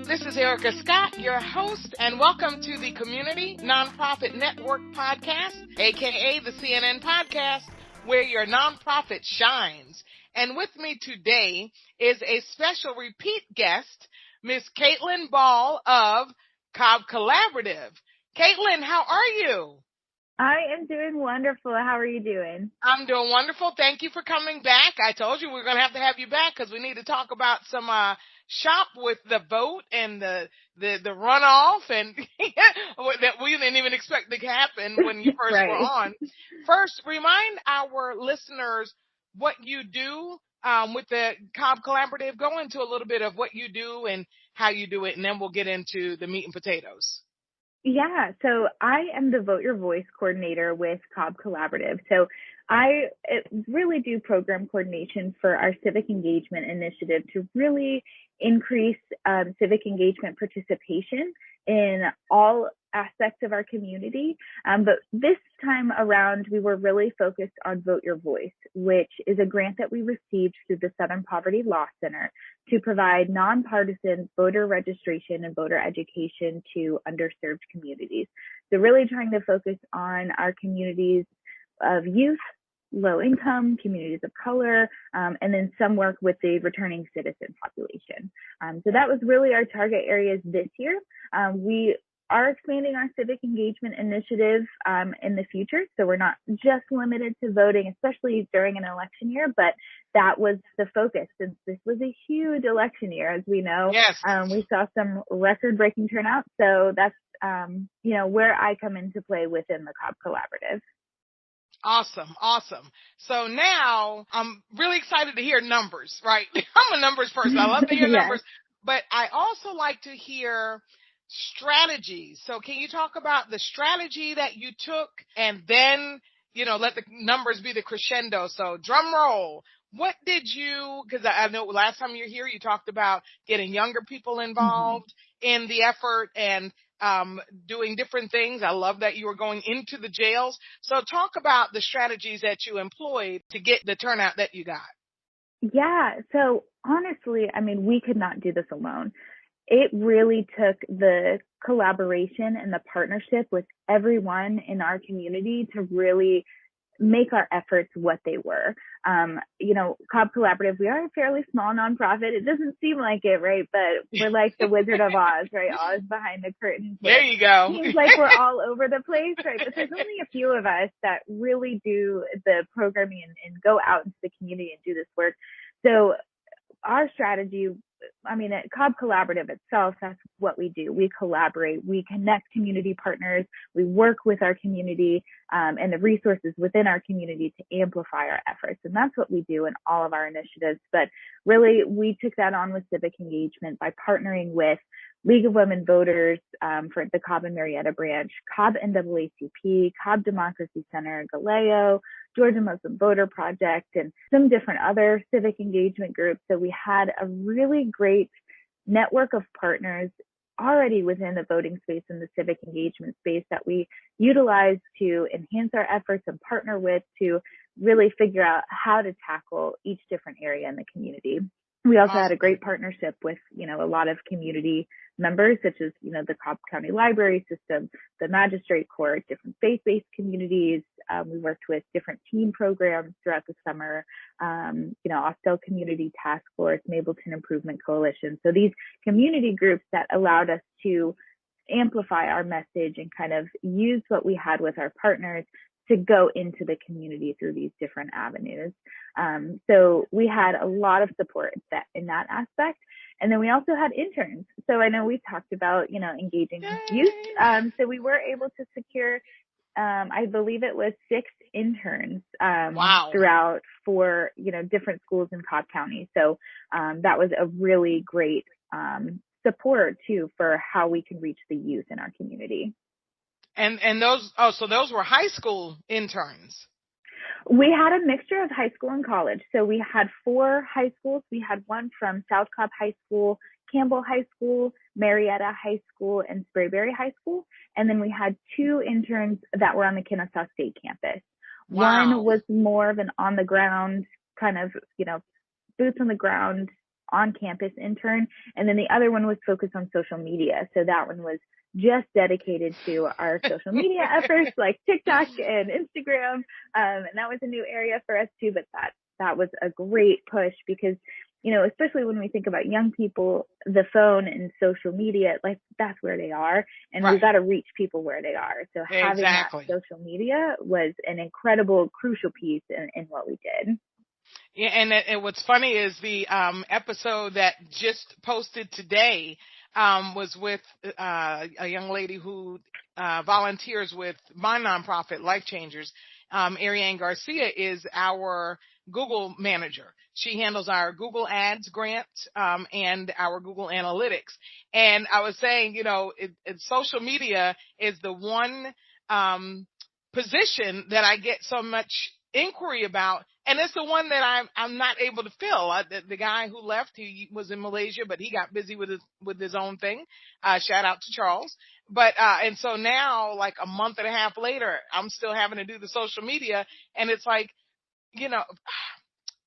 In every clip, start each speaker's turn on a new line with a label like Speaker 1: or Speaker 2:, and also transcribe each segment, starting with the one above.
Speaker 1: This is Erica Scott, your host, and welcome to the Community Nonprofit Network Podcast, aka the CNN Podcast, where your nonprofit shines. And with me today is a special repeat guest, Miss Kaitlyn Ball of Cobb Collaborative. Kaitlyn, how are you?
Speaker 2: I am doing wonderful. How are you doing?
Speaker 1: I'm doing wonderful. Thank you for coming back. I told you we were going to have you back because we need to talk about some shop with the vote and the runoff and that we didn't even expect to happen when you first
Speaker 2: Right.
Speaker 1: were on. First, remind our listeners what you do with the Cobb Collaborative. Go into a little bit of what you do and how you do it, and then we'll get into the meat and potatoes.
Speaker 2: Yeah, so I am the Vote Your Voice coordinator with Cobb Collaborative. So I really do program coordination for our Civic Engagement Initiative to really increase civic engagement participation in all aspects of our community. But this time around, we were really focused on Vote Your Voice, which is a grant that we received through the Southern Poverty Law Center to provide nonpartisan voter registration and voter education to underserved communities. So really trying to focus on our communities of youth, low income, communities of color, and then some work with the returning citizen population. So that was really our target areas this year. We are expanding our civic engagement initiative in the future. So we're not just limited to voting, especially during an election year, but that was the focus since this was a huge election year, as we know.
Speaker 1: Yes.
Speaker 2: We saw some record-breaking turnout. So that's, where I come into play within the Cobb Collaborative.
Speaker 1: Awesome. So now I'm really excited to hear numbers, right? I'm a numbers person. I love to hear numbers, but I also like to hear strategies. So can you talk about the strategy that you took and then, let the numbers be the crescendo? So drum roll. What did you, because I know last time you were here, you talked about getting younger people involved in the effort and doing different things. I love that you were going into the jails. So talk about the strategies that you employed to get the turnout that you got.
Speaker 2: Yeah. So honestly, we could not do this alone. It really took the collaboration and the partnership with everyone in our community to really make our efforts what they were. Cobb Collaborative, we are a fairly small nonprofit. It doesn't seem like it, right? But we're like the Wizard of Oz, right? Oz behind the curtain.
Speaker 1: There you go.
Speaker 2: It seems like we're all over the place, right? But there's only a few of us that really do the programming and go out into the community and do this work. So our strategy, at Cobb Collaborative itself, that's what we do. We collaborate, we connect community partners, we work with our community and the resources within our community to amplify our efforts. And that's what we do in all of our initiatives. But really, we took that on with civic engagement by partnering with League of Women Voters for the Cobb and Marietta branch, Cobb NAACP, Cobb Democracy Center, Galeo, Georgia Muslim Voter Project, and some different other civic engagement groups. So we had a really great network of partners already within the voting space and the civic engagement space that we utilized to enhance our efforts and partner with to really figure out how to tackle each different area in the community. We also had a great partnership with, a lot of community members, such as, the Cobb County Library System, the Magistrate Court, different faith-based communities. We worked with different teen programs throughout the summer, Austell Community Task Force, Mableton Improvement Coalition. So these community groups that allowed us to amplify our message and kind of use what we had with our partners to go into the community through these different avenues. So we had a lot of support in that aspect. And then we also had interns. So I know we talked about, engaging youth. So we were able to secure, I believe it was 6 interns throughout 4, different schools in Cobb County. So that was a really great support too for how we can reach the youth in our community.
Speaker 1: And those, so those were high school interns.
Speaker 2: We had a mixture of high school and college. So we had 4 high schools. We had one from South Cobb High School, Campbell High School, Marietta High School, and Sprayberry High School. And then we had 2 interns that were on the Kennesaw State campus.
Speaker 1: Wow.
Speaker 2: One was more of an on the ground kind of, boots on the ground on-campus intern. And then the other one was focused on social media. So that one was just dedicated to our social media efforts like TikTok and Instagram. And that was a new area for us too, but that was a great push because, especially when we think about young people, the phone and social media, like that's where they are. And we've got to reach people where they are. So having that social media was an incredible, crucial piece in what we did.
Speaker 1: Yeah, and what's funny is the episode that just posted today was with a young lady who volunteers with my nonprofit, LifeChangers. Ariane Garcia is our Google manager. She handles our Google Ads grant and our Google Analytics. And I was saying, social media is the one position that I get so much inquiry about, and it's the one that I'm not able to fill. The guy who left, he was in Malaysia, but he got busy with his own thing. Shout out to Charles. But and so now, like a month and a half later, I'm still having to do the social media, and it's like,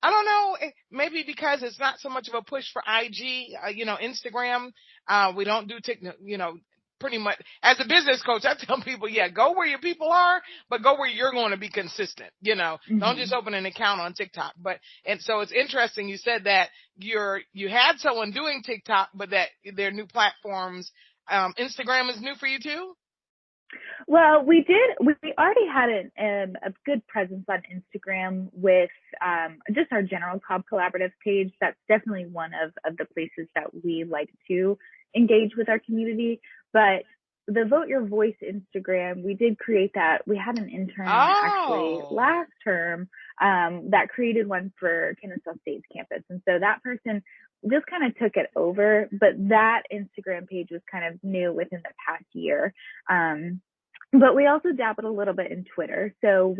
Speaker 1: I don't know, maybe because it's not so much of a push for IG, Instagram. We don't do TikTok, pretty much as a business coach, I tell people, go where your people are, but go where you're going to be consistent. Don't just open an account on TikTok. And so it's interesting. You said that you had someone doing TikTok, but that their new platforms, Instagram is new for you too?
Speaker 2: Well, we already had a good presence on Instagram with just our general Cobb Collaborative page. That's definitely one of the places that we like to engage with our community. But the Vote Your Voice Instagram, we did create that. We had an intern actually last term that created one for Kennesaw State's campus. And so that person just kind of took it over. But that Instagram page was kind of new within the past year. But we also dabbled a little bit in Twitter. So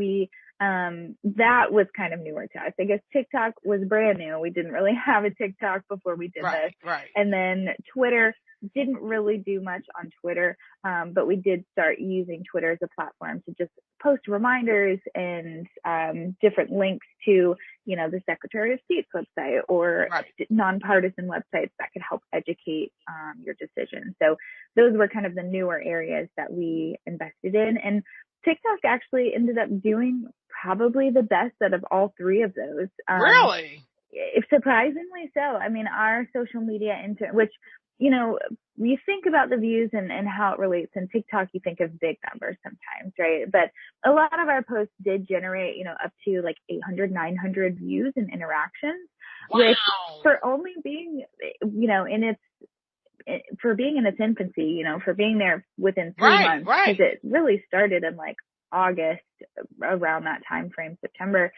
Speaker 2: that was kind of newer to us. I guess TikTok was brand new. We didn't really have a TikTok before we did this.
Speaker 1: Right.
Speaker 2: And then Twitter, didn't really do much on Twitter, but we did start using Twitter as a platform to just post reminders and different links to, the Secretary of State's website or nonpartisan websites that could help educate your decision. So those were kind of the newer areas that we invested in. And TikTok actually ended up doing probably the best out of all three of those.
Speaker 1: Really?
Speaker 2: Surprisingly so. I mean, our social media which, you think about the views and how it relates in TikTok, you think of big numbers sometimes, right? But a lot of our posts did generate, up to like 800, 900 views and interactions, which for only being, for being in its infancy, for being there within 3 months, because it really started in like August, around that time frame, September,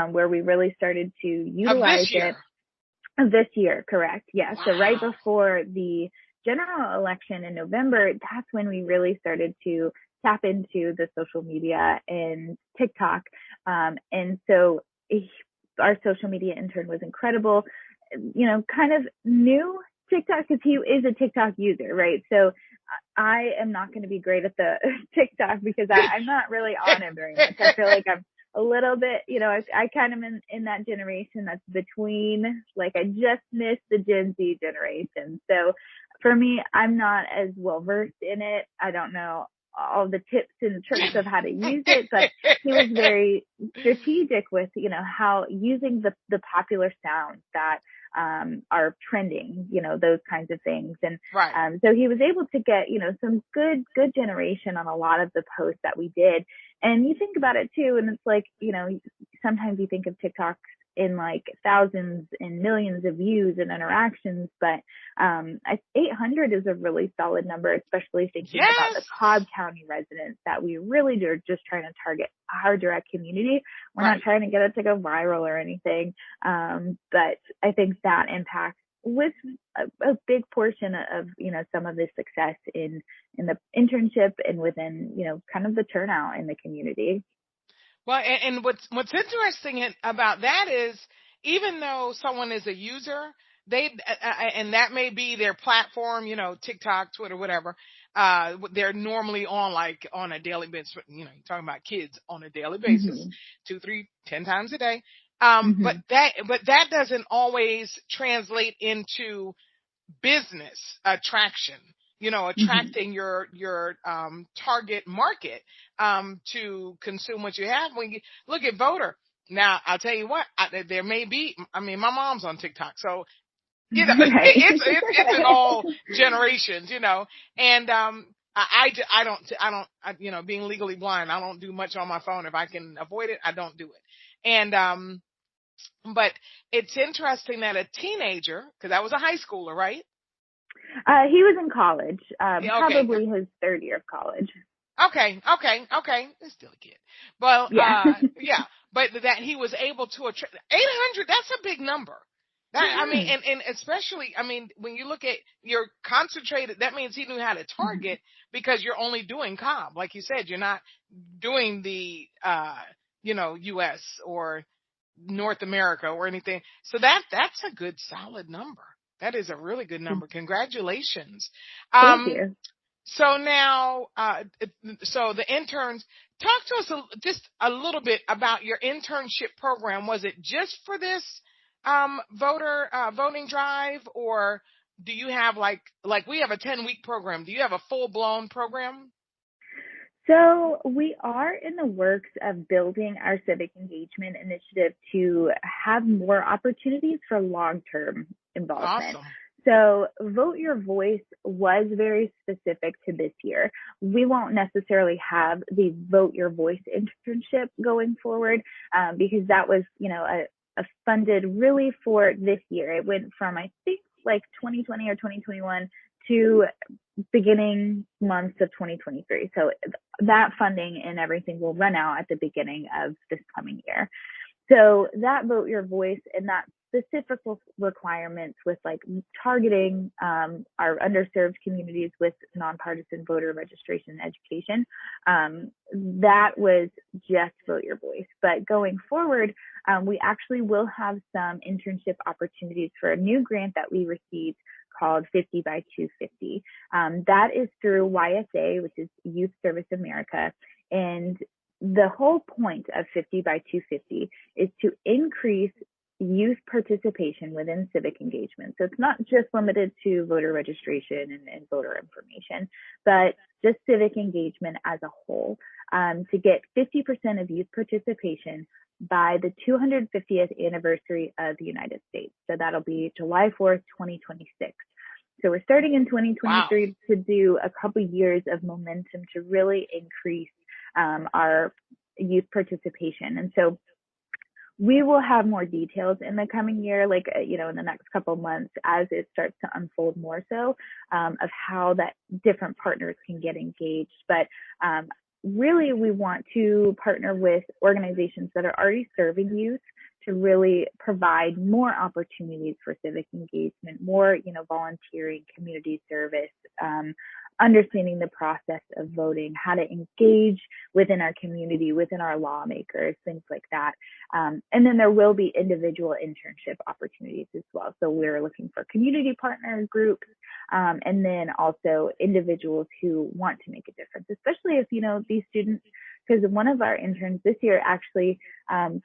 Speaker 2: where we really started to utilize it. This year, correct. Yeah. So right before the general election in November, that's when we really started to tap into the social media and TikTok. And so our social media intern was incredible, kind of new TikTok because he is a TikTok user, right? So I am not going to be great at the TikTok because I'm not really on it very much. I feel like I'm a little bit, I kind of in that generation that's between, like I just missed the Gen Z generation. So for me, I'm not as well versed in it. I don't know all the tips and tricks of how to use it, but he was very strategic with, how using the popular sounds that are trending, those kinds of things. And so he was able to get, some good generation on a lot of the posts that we did. And you think about it too, and it's like, sometimes you think of TikTok in like thousands and millions of views and interactions, but 800 is a really solid number, especially thinking about the Cobb County residents that we really are just trying to target our direct community. We're not trying to get it to go viral or anything, but I think that impact was a big portion of, some of the success in the internship and within, kind of the turnout in the community.
Speaker 1: Well, and what's interesting about that is even though someone is a user, and that may be their platform, TikTok, Twitter, whatever, they're normally on a daily basis, you're talking about kids on a daily basis, 2, 3, 10 times a day. But that doesn't always translate into business attraction, attracting your target market to consume what you have. When you look at voter, now I'll tell you what, there may be, my mom's on TikTok, so
Speaker 2: Right.
Speaker 1: it's in all generations, and I don't, being legally blind, I don't do much on my phone. If I can avoid it, I don't do it. And but it's interesting that a teenager, because I was a high schooler, right?
Speaker 2: He was in college,
Speaker 1: Yeah, okay.
Speaker 2: probably his third year of college.
Speaker 1: Okay. He's still a kid. Well,
Speaker 2: Yeah.
Speaker 1: yeah, but that he was able to attract 800. That's a big number. That, and especially, when you look at your concentrated, that means he knew how to target, because you're only doing Cobb. Like you said, you're not doing the, U.S. or North America or anything. So that's a good, solid number. That is a really good number. Congratulations.
Speaker 2: Thank you.
Speaker 1: So now, so the interns, talk to us just a little bit about your internship program. Was it just for this voting drive, or do you have like we have a 10-week program? Do you have a full-blown program?
Speaker 2: So we are in the works of building our civic engagement initiative to have more opportunities for long-term involvement.
Speaker 1: Awesome.
Speaker 2: So Vote Your Voice was very specific to this year. We won't necessarily have the Vote Your Voice internship going forward, because that was, a funded really for this year. It went from, I think, like 2020 or 2021 to beginning months of 2023. So that funding and everything will run out at the beginning of this coming year. So that Vote Your Voice and that specific requirements with like targeting our underserved communities with nonpartisan voter registration and education, that was just Vote Your Voice. But going forward, we actually will have some internship opportunities for a new grant that we received called 50 by 250. That is through YSA, which is Youth Service America. And the whole point of 50 by 250 is to increase youth participation within civic engagement. So it's not just limited to voter registration and voter information, but just civic engagement as a whole, to get 50% of youth participation by the 250th anniversary of the United States. So that'll be July 4th, 2026. So we're starting in 2023 to do a couple years of momentum to really increase our youth participation. And so we will have more details in the coming year, like, in the next couple of months as it starts to unfold more so, of how that different partners can get engaged. But really, we want to partner with organizations that are already serving youth to really provide more opportunities for civic engagement, more, volunteering, community service, understanding the process of voting, how to engage within our community, within our lawmakers, things like that. And then there will be individual internship opportunities as well. So we're looking for community partner groups, and then also individuals who want to make a difference, especially if, these students, because one of our interns this year actually,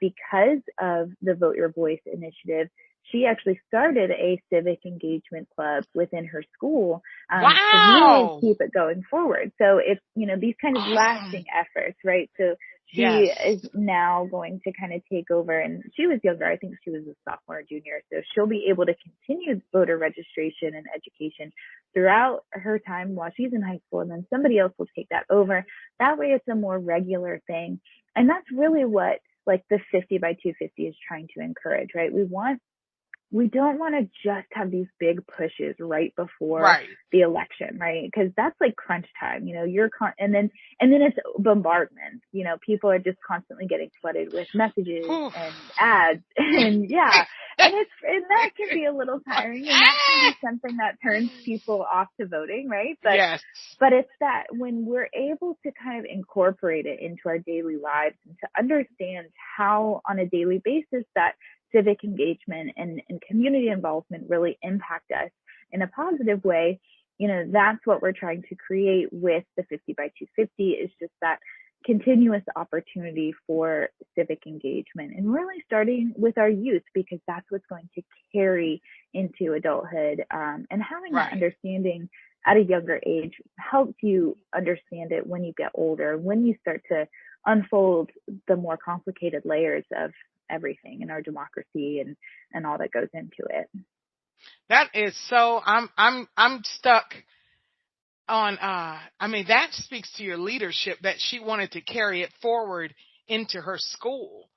Speaker 2: because of the Vote Your Voice initiative, she actually started a civic engagement club within her school to really keep it going forward. So it's, these kind of lasting efforts, right? So she is now going to kind of take over, and she was younger. I think she was a sophomore or junior. So she'll be able to continue voter registration and education throughout her time while she's in high school. And then somebody else will take that over. That way it's a more regular thing. And that's really what like the 50 by 250 is trying to encourage, right? We don't want to just have these big pushes right before the election, right? Because that's like crunch time, and then it's bombardment. People are just constantly getting flooded with messages and ads, and and that can be a little tiring, and that can be something that turns people off to voting, right? But it's that when we're able to kind of incorporate it into our daily lives and to understand how on a daily basis that civic engagement and community involvement really impact us in a positive way, that's what we're trying to create with the 50 by 250 is just that continuous opportunity for civic engagement, and really starting with our youth, because that's what's going to carry into adulthood. And having that understanding at a younger age helps you understand it when you get older, when you start to unfold the more complicated layers of everything in our democracy and all that goes into it.
Speaker 1: That is so, I'm stuck on, that speaks to your leadership, that she wanted to carry it forward into her school.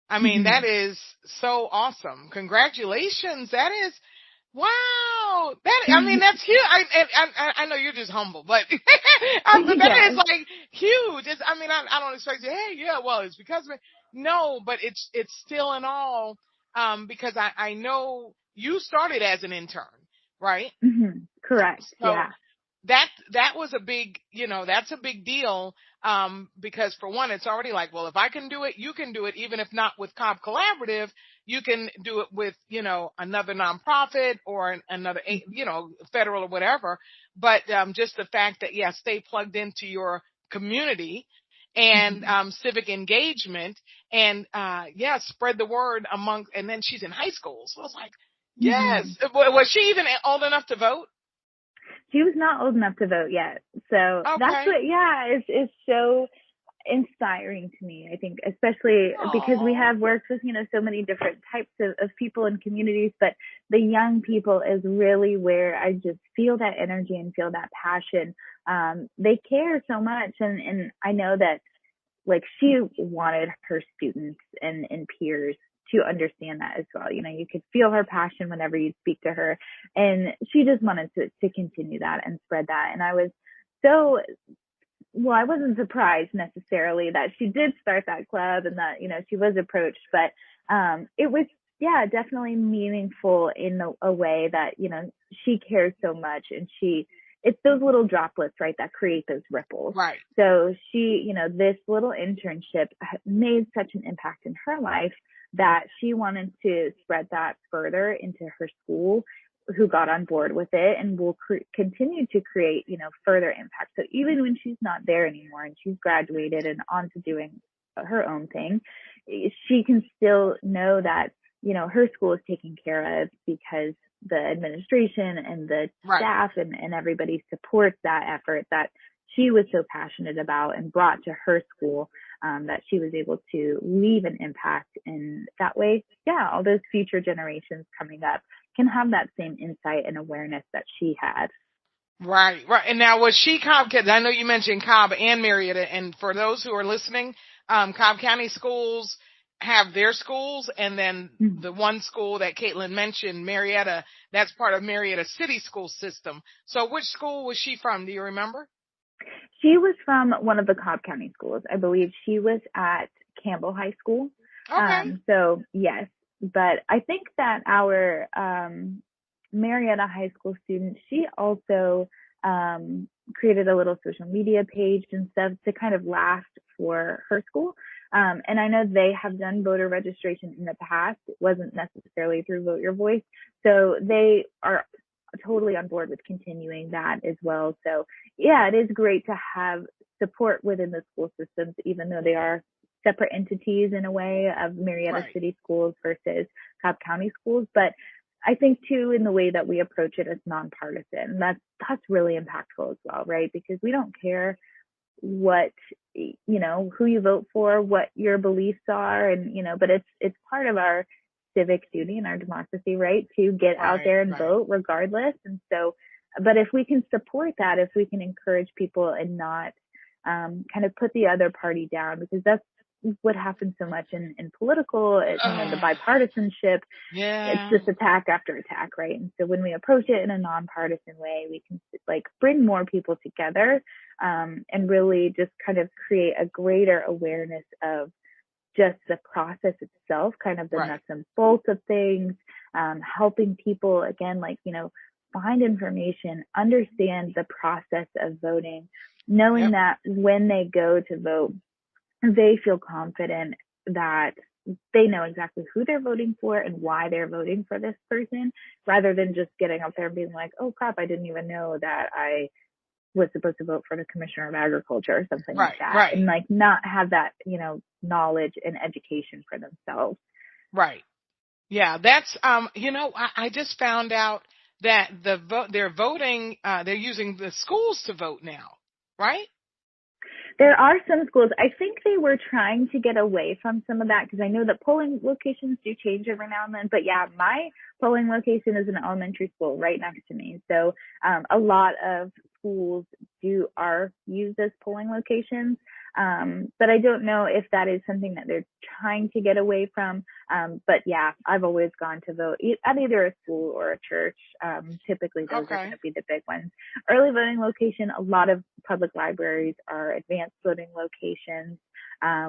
Speaker 1: That is so awesome. Congratulations. That is, wow. That's huge. I know you're just humble, but, but that is like huge. I don't expect you, hey, yeah, well, it's because of it. No, but it's still in all, because I know you started as an intern, right?
Speaker 2: Mm-hmm. Correct.
Speaker 1: So
Speaker 2: yeah.
Speaker 1: That was a big, that's a big deal. Because for one, it's already like, well, if I can do it, you can do it. Even if not with Cobb Collaborative, you can do it with, another nonprofit or another, federal or whatever. But, just the fact that, stay plugged into your community and, civic engagement and, spread the word among, and then she's in high school. So I was like, yes. Was she even old enough to vote?
Speaker 2: She was not old enough to vote yet. So that's what, is so inspiring to me, I think, especially because we have worked with, so many different types of people and communities, but the young people is really where I just feel that energy and feel that passion. They care so much. And I know that, like, she wanted her students and peers to understand that as well. You could feel her passion whenever you speak to her, and she just wanted to continue that and spread that. And I was I wasn't surprised necessarily that she did start that club and that, she was approached, but, it was, definitely meaningful in a way that, she cares so much, and it's those little droplets, right, that create those ripples.
Speaker 1: Right.
Speaker 2: So she, this little internship made such an impact in her life that she wanted to spread that further into her school, who got on board with it and will continue to create, further impact. So even when she's not there anymore and she's graduated and on to doing her own thing, she can still know that, her school is taken care of because the administration and the staff and everybody supports that effort that she was so passionate about and brought to her school, that she was able to leave an impact. And that way, all those future generations coming up can have that same insight and awareness that she had.
Speaker 1: Right. And now, was she Cobb? I know you mentioned Cobb and Marietta, and for those who are listening, Cobb County schools have their schools, and then the one school that Kaitlyn mentioned, Marietta, that's part of Marietta City School System. So which school was she from? Do you remember?
Speaker 2: She was from one of the Cobb County schools. I believe she was at Campbell High School.
Speaker 1: Okay.
Speaker 2: So yes, but I think that our Marietta High School student, she also created a little social media page and stuff to kind of last for her school. And I know they have done voter registration in the past. It wasn't necessarily through Vote Your Voice. So they are totally on board with continuing that as well. So it is great to have support within the school systems, even though they are separate entities in a way of Marietta City Schools versus Cobb County schools. But I think too, in the way that we approach it as nonpartisan, that's really impactful as well, right? Because we don't care what, who you vote for, what your beliefs are, and, but it's part of our civic duty and our democracy, right, to get out there and vote regardless. And so, but if we can support that, if we can encourage people and not kind of put the other party down, because that's what happens so much in political, the bipartisanship. It's just attack after attack, right? And so when we approach it in a nonpartisan way, we can bring more people together, and really just kind of create a greater awareness of just the process itself, kind of the nuts and bolts of things, helping people again, find information, understand the process of voting, knowing that when they go to vote, they feel confident that they know exactly who they're voting for and why they're voting for this person, rather than just getting up there and being like, oh crap, I didn't even know that I was supposed to vote for the Commissioner of Agriculture or something like that.
Speaker 1: Right.
Speaker 2: And like not have that, knowledge and education for themselves.
Speaker 1: Right. Yeah, that's I just found out that they're voting, they're using the schools to vote now, right?
Speaker 2: There are some schools, I think they were trying to get away from some of that because I know that polling locations do change every now and then. But yeah, my polling location is an elementary school right next to me. So a lot of schools are used as polling locations. But I don't know if that is something that they're trying to get away from. But yeah, I've always gone to vote at either a school or a church. Typically those are going to be the big ones. Early voting location, a lot of public libraries are advanced voting locations,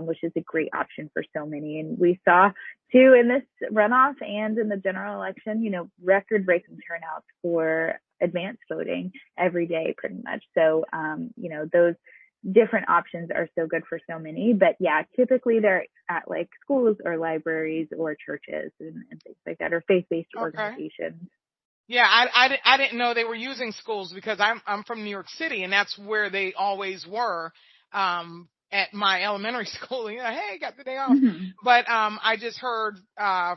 Speaker 2: which is a great option for so many. And we saw too in this runoff and in the general election, record-breaking turnouts for advanced voting every day pretty much. So, those different options are so good for so many. But yeah, typically they're at like schools or libraries or churches and things like that, or faith-based organizations.
Speaker 1: Yeah, I didn't know they were using schools because I'm from New York City and that's where they always were. At my elementary school, hey, got the day off. Mm-hmm. But I just heard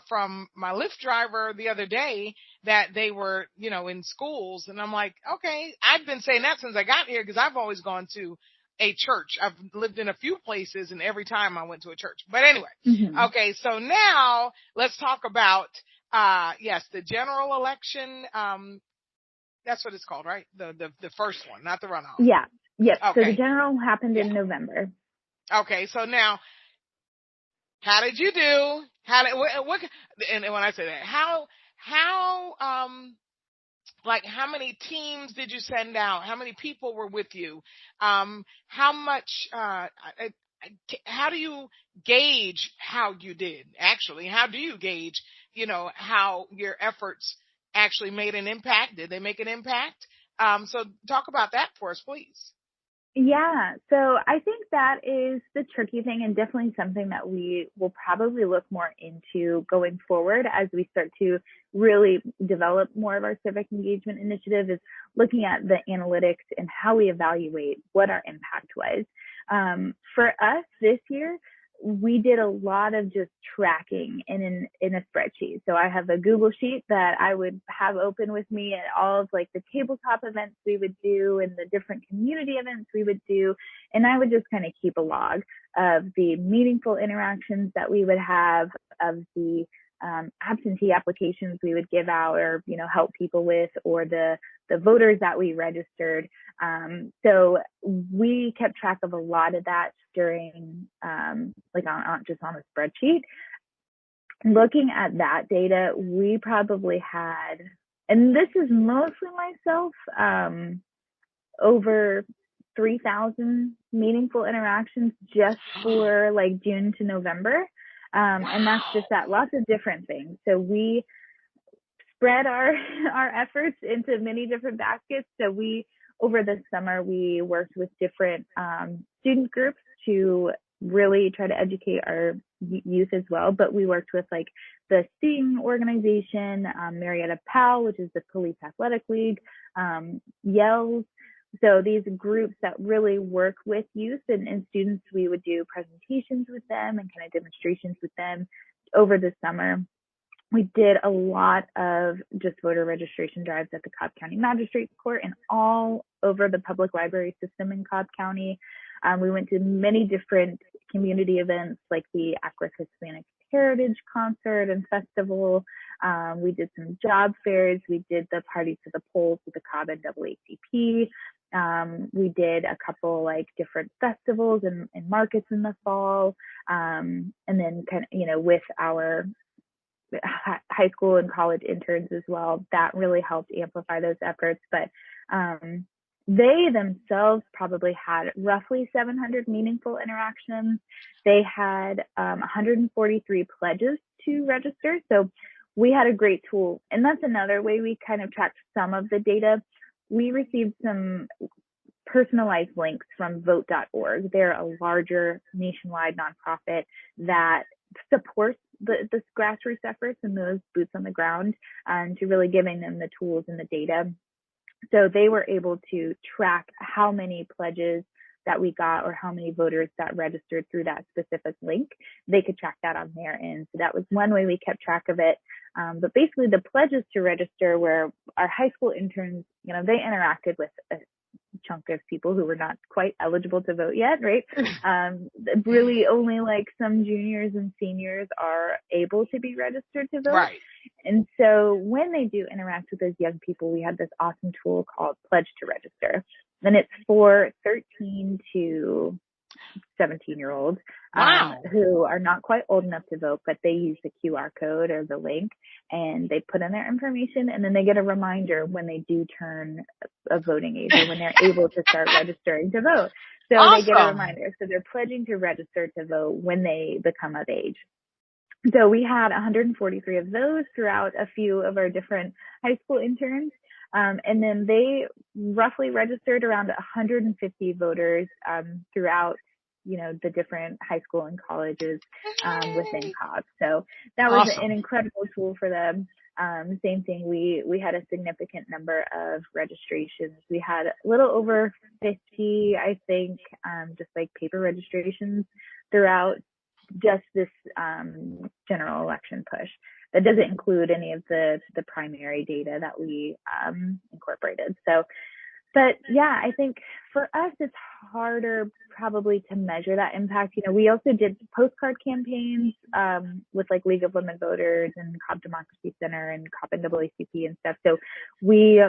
Speaker 1: from my Lyft driver the other day that they were, in schools, and I'm like, okay, I've been saying that since I got here because I've always gone to a church. I've lived in a few places, and every time I went to a church. But anyway, mm-hmm. Okay, so now let's talk about the general election. That's what it's called, right? The first one, not the runoff.
Speaker 2: Yeah. Yep. Okay. So the general happened in November.
Speaker 1: Okay. So now, how did you do? What and when I say that, how many teams did you send out? How many people were with you? How much, how do you gauge how you did? Actually, how do you gauge, how your efforts actually made an impact? Did they make an impact? So talk about that for us, please.
Speaker 2: Yeah, so I think that is the tricky thing and definitely something that we will probably look more into going forward as we start to really develop more of our civic engagement initiative, is looking at the analytics and how we evaluate what our impact was. For us this year, we did a lot of just tracking in a spreadsheet. So I have a Google sheet that I would have open with me at all of like the tabletop events we would do and the different community events we would do. And I would just kind of keep a log of the meaningful interactions that we would have, of the absentee applications we would give out or, help people with, or the voters that we registered. So we kept track of a lot of that during, just on a spreadsheet. Looking at that data, we probably had, and this is mostly myself, over 3,000 meaningful interactions just for like June to November. And that's just at lots of different things. So we spread our efforts into many different baskets. So over the summer, we worked with different student groups to really try to educate our youth as well. But we worked with like the Sting organization, Marietta PAL, which is the Police Athletic League, Yells. So these groups that really work with youth and students, we would do presentations with them and kind of demonstrations with them over the summer. We did a lot of just voter registration drives at the Cobb County Magistrates Court and all over the public library system in Cobb County. We went to many different community events like the Afro-Hispanic Heritage Concert and Festival. We did some job fairs. We did the Party to the Polls with the Cobb NAACP. We did a couple like different festivals and markets in the fall. And then kind of, with our high school and college interns as well, that really helped amplify those efforts. But they themselves probably had roughly 700 meaningful interactions. They had 143 pledges to register. So we had a great tool. And that's another way we kind of tracked some of the data. We received some personalized links from vote.org. They're a larger nationwide nonprofit that supports the grassroots efforts and those boots on the ground, to really giving them the tools and the data. So they were able to track how many pledges that we got or how many voters that registered through that specific link. They could track that on their end. So that was one way we kept track of it. But basically the pledges to register were our high school interns, they interacted with a chunk of people who were not quite eligible to vote yet, right? Really only like some juniors and seniors are able to be registered to vote.
Speaker 1: Right.
Speaker 2: And so when they do interact with those young people, we have this awesome tool called Pledge to Register. And it's for 13 to 17-year-olds who are not quite old enough to vote, but they use the QR code or the link and they put in their information, and then they get a reminder when they do turn a voting age or when they're able to start registering to vote. So They get a reminder. So they're pledging to register to vote when they become of age. So we had 143 of those throughout a few of our different high school interns. And then they roughly registered around 150 voters throughout, the different high school and colleges within Cobb. So that was an incredible tool for them. Same thing. We had a significant number of registrations. We had a little over 50, I think, just like paper registrations throughout just this general election push. That doesn't include any of the primary data that we incorporated. So, but yeah, I think for us, it's harder probably to measure that impact. We also did postcard campaigns with like League of Women Voters and Cobb Democracy Center and Cobb NAACP and stuff. So we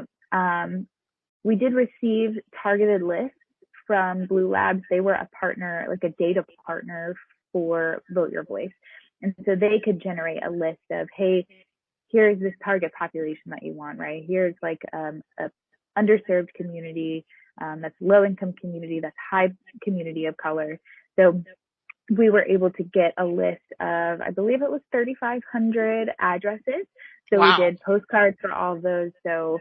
Speaker 2: did receive targeted lists from Blue Labs. They were a partner, like a data partner for Vote Your Voice. And so they could generate a list of, hey, here's this target population that you want, right? Here's like a underserved community, that's low income community, that's high community of color. So we were able to get a list of, I believe it was 3,500 addresses. So we did postcards for all of those. So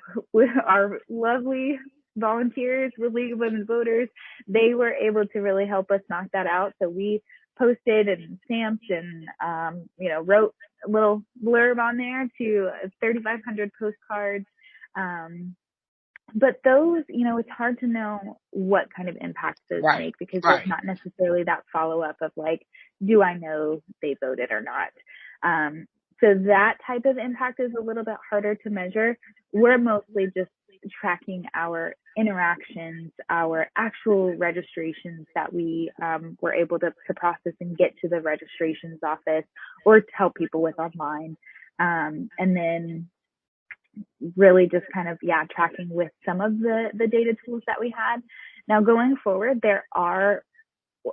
Speaker 2: our lovely volunteers with League of Women Voters, they were able to really help us knock that out. So we posted and stamped and, wrote a little blurb on there to 3,500 postcards. But those, it's hard to know what kind of impact those make because there's not necessarily that follow up of like, do I know they voted or not? So that type of impact is a little bit harder to measure. We're mostly just tracking our interactions, our actual registrations that we were able to process and get to the registrations office or to help people with online. And then really just kind of, tracking with some of the data tools that we had. Now going forward, there are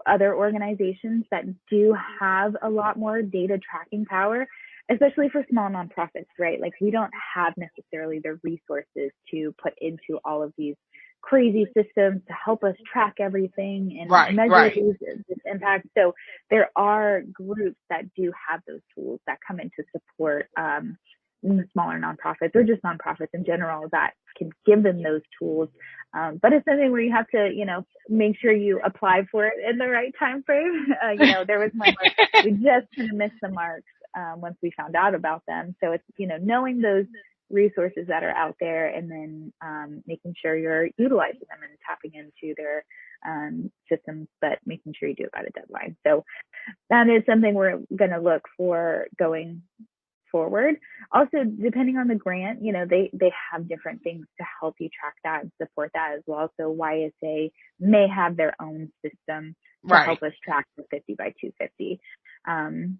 Speaker 2: other organizations that do have a lot more data tracking power, especially for small nonprofits, right? Like we don't have necessarily the resources to put into all of these crazy systems to help us track everything and measure this impact. So there are groups that do have those tools that come in to support smaller nonprofits or just nonprofits in general that can give them those tools. But it's something where you have to, make sure you apply for it in the right time frame. There was one where we just kind of missed the marks once we found out about them. So it's, knowing those resources that are out there and then making sure you're utilizing them and tapping into their systems, but making sure you do it by the deadline. So that is something we're going to look for going forward. Also, depending on the grant, they have different things to help you track that and support that as well. So YSA may have their own system to help us track the 50 by 250. And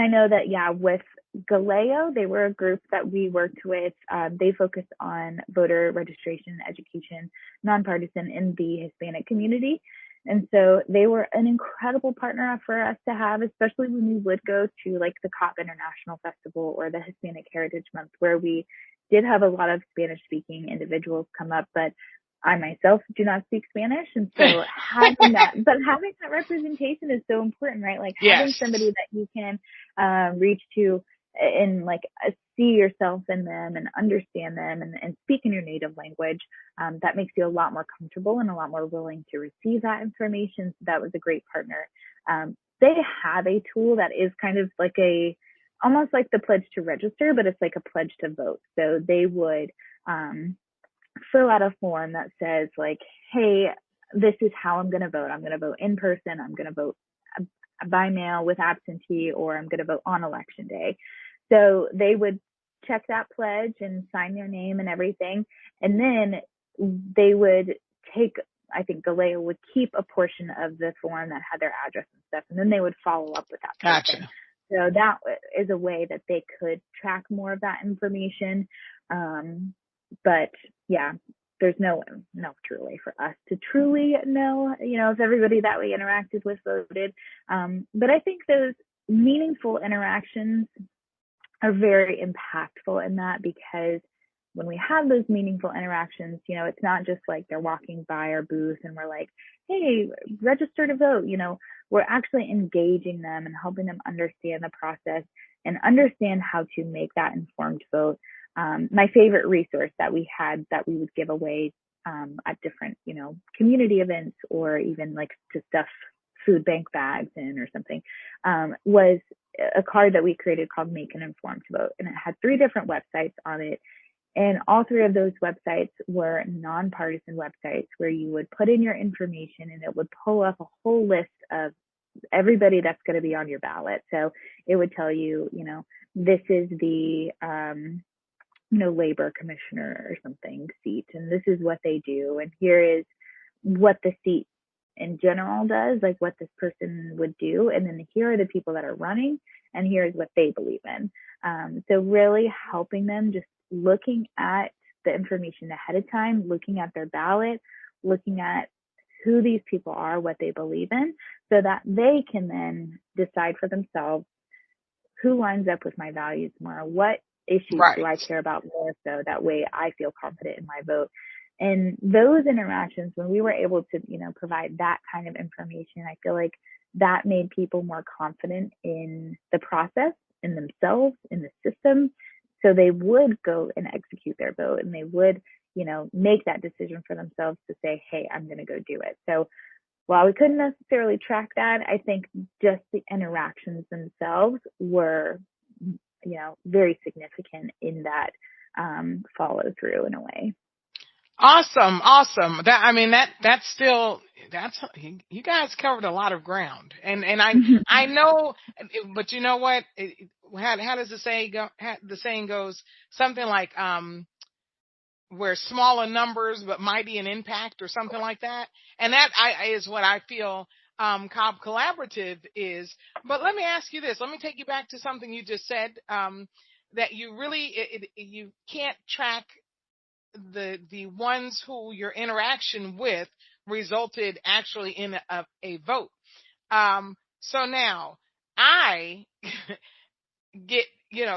Speaker 2: I know that, with Galeo, they were a group that we worked with. They focused on voter registration, education, nonpartisan in the Hispanic community. And so they were an incredible partner for us to have, especially when we would go to like the Cobb International Festival or the Hispanic Heritage Month, where we did have a lot of Spanish speaking individuals come up, but I myself do not speak Spanish. And so having that representation is so important, right? Like having somebody that you can reach to and like see yourself in them and understand them and speak in your native language, that makes you a lot more comfortable and a lot more willing to receive that information. So that was a great partner. They have a tool that is kind of like a almost like the pledge to register, but it's like a pledge to vote. So they would fill out a form that says like, hey, this is how I'm going to vote. I'm going to vote in person. I'm going to vote by mail with absentee, or I'm going to vote on election day. So they would check that pledge and sign their name and everything. And then they would take, I think Galea would keep a portion of the form that had their address and stuff. And then they would follow up with that person.
Speaker 1: Gotcha.
Speaker 2: So that is a way that they could track more of that information. But yeah, there's no true way for us to truly know, if everybody that we interacted with voted. But I think those meaningful interactions are very impactful in that, because when we have those meaningful interactions, it's not just like they're walking by our booth and we're like, hey, register to vote. We're actually engaging them and helping them understand the process and understand how to make that informed vote. My favorite resource that we had that we would give away at different, community events, or even like to stuff food bank bags in or something, was a card that we created called Make an Informed Vote. And it had 3 different websites on it. And all 3 of those websites were nonpartisan websites where you would put in your information and it would pull up a whole list of everybody that's going to be on your ballot. So it would tell you, this is the, labor commissioner or something seat, and this is what they do. And here is what the seat in general does, like what this person would do. And then here are the people that are running, and here's what they believe in. So really helping them, just looking at the information ahead of time, looking at their ballot, looking at who these people are, what they believe in, so that they can then decide for themselves who lines up with my values more, what issues do I care about more, so that way I feel confident in my vote. And those interactions, when we were able to, provide that kind of information, I feel like that made people more confident in the process, in themselves, in the system. So they would go and execute their vote, and they would, make that decision for themselves to say, hey, I'm going to go do it. So while we couldn't necessarily track that, I think just the interactions themselves were, very significant in that follow through in a way.
Speaker 1: Awesome. That's you guys covered a lot of ground, and I know, but you know what? How does the saying go? The saying goes something like, where smaller numbers but mighty in impact, or something like that. And that is what I feel Cobb Collaborative is. But let me ask you this. Let me take you back to something you just said, that you really you can't track the ones who your interaction with resulted actually in a vote. So now I get,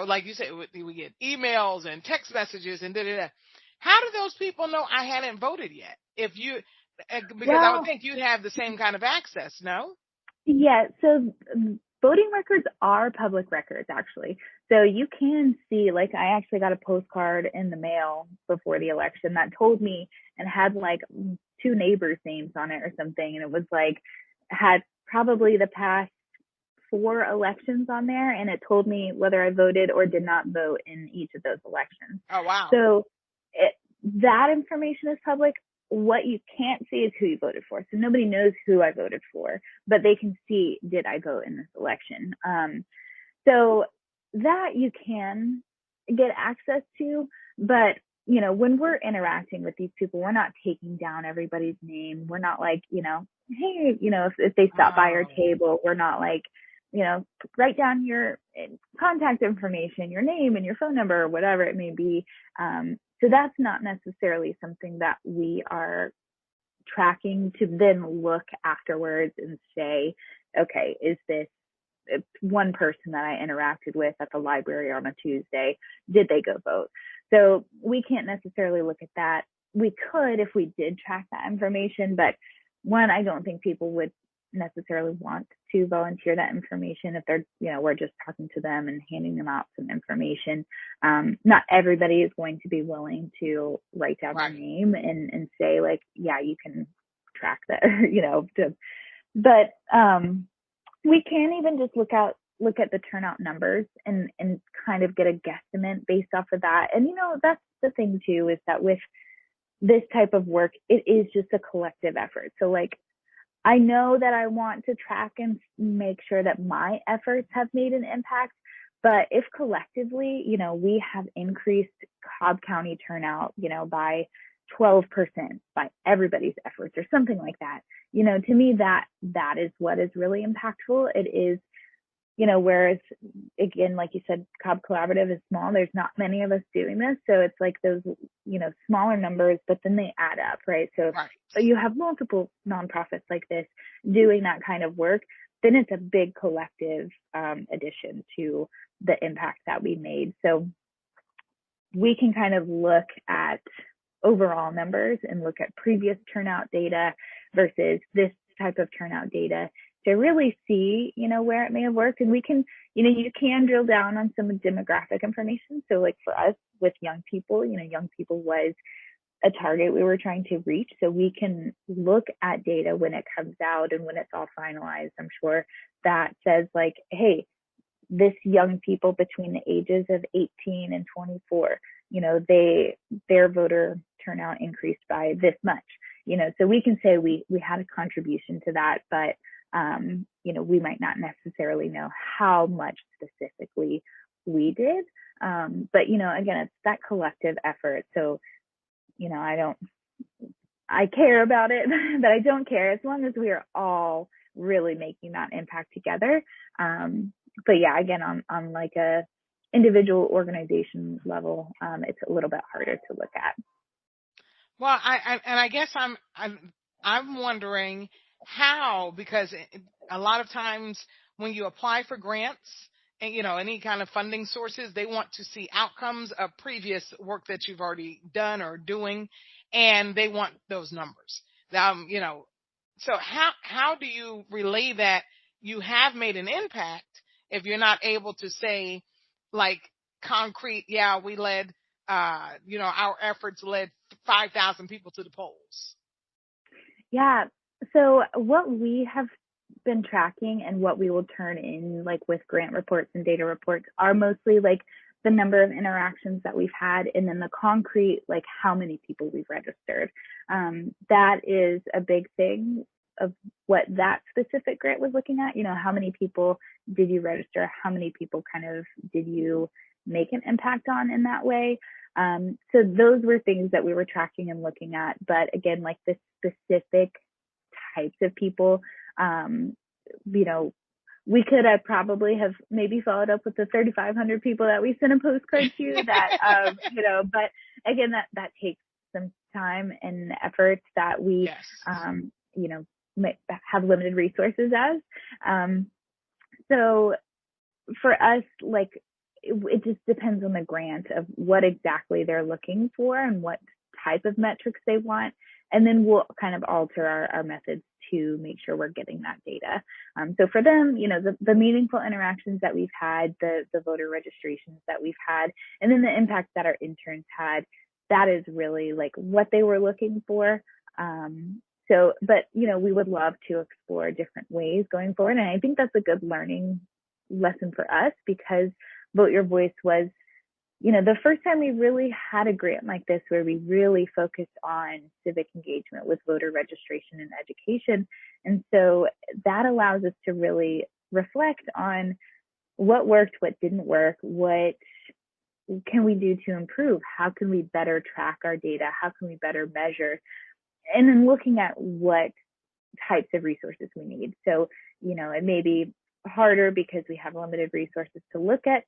Speaker 1: like you said, we get emails and text messages and da-da-da. How do those people know I hadn't voted yet? Because I would think you'd have the same kind of access, no?
Speaker 2: Yeah. So voting records are public records, actually. So you can see, like, I actually got a postcard in the mail before the election that told me, and had like 2 neighbors' names on it or something. And it was like, had probably the past 4 elections on there, and it told me whether I voted or did not vote in each of those elections.
Speaker 1: Oh, wow.
Speaker 2: So that information is public. What you can't see is who you voted for. So nobody knows who I voted for, but they can see, did I vote in this election? So that you can get access to, but when we're interacting with these people, we're not taking down everybody's name. We're not like, hey, if they stop by our table, we're not like, write down your contact information, your name and your phone number, or whatever it may be. So that's not necessarily something that we are tracking to then look afterwards and say, okay, is this one person that I interacted with at the library on a Tuesday? Did they go vote? So we can't necessarily look at that. We could if we did track that information, but one, I don't think people would necessarily want to volunteer that information if they're, we're just talking to them and handing them out some information. Not everybody is going to be willing to write down their name and say like, yeah, you can track that, but we can even just look look at the turnout numbers and kind of get a guesstimate based off of that. And, that's the thing too, is that with this type of work, it is just a collective effort. So like, I know that I want to track and make sure that my efforts have made an impact, but if collectively, we have increased Cobb County turnout, by 12% by everybody's efforts or something like that, to me, that is what is really impactful. It is, whereas again, like you said, Cobb Collaborative is small. There's not many of us doing this. So it's like those, smaller numbers, but then they add up, right? So if you have multiple nonprofits like this doing that kind of work, then it's a big collective addition to the impact that we made. So we can kind of look at overall numbers and look at previous turnout data versus this type of turnout data to really see, where it may have worked. And we can, you can drill down on some demographic information. So like for us with young people, young people was a target we were trying to reach. So we can look at data when it comes out and when it's all finalized, I'm sure, that says like, hey, this young people between the ages of 18 and 24, their voter turnout increased by this much, so we can say we had a contribution to that, but, we might not necessarily know how much specifically we did. But, again, it's that collective effort. So, I care about it, but I don't care as long as we are all really making that impact together. But yeah, again, on like a individual organization level, it's a little bit harder to look at.
Speaker 1: Well, I guess I'm wondering how, because a lot of times when you apply for grants and, any kind of funding sources, they want to see outcomes of previous work that you've already done or doing, and they want those numbers. So how do you relay that you have made an impact if you're not able to say like concrete, yeah, we led, our efforts led 5,000 people to the polls?
Speaker 2: Yeah. So what we have been tracking and what we will turn in like with grant reports and data reports are mostly like the number of interactions that we've had and then the concrete, like how many people we've registered. That is a big thing of what that specific grant was looking at. How many people did you register? How many people kind of did you make an impact on in that way? So those were things that we were tracking and looking at. But again, like the specific types of people, we could have probably have maybe followed up with the 3,500 people that we sent a postcard to that, but again, that takes some time and efforts that we,
Speaker 1: yes.
Speaker 2: Have limited resources as. So for us, like, it just depends on the grant of what exactly they're looking for and what type of metrics they want. And then we'll kind of alter our methods to make sure we're getting that data. So for them, the meaningful interactions that we've had, the voter registrations that we've had, and then the impact that our interns had, that is really like what they were looking for. But we would love to explore different ways going forward. And I think that's a good learning lesson for us because Vote Your Voice was, the first time we really had a grant like this where we really focused on civic engagement with voter registration and education. And so that allows us to really reflect on what worked, what didn't work, what can we do to improve? How can we better track our data? How can we better measure? And then looking at what types of resources we need. So, it may be harder because we have limited resources to look at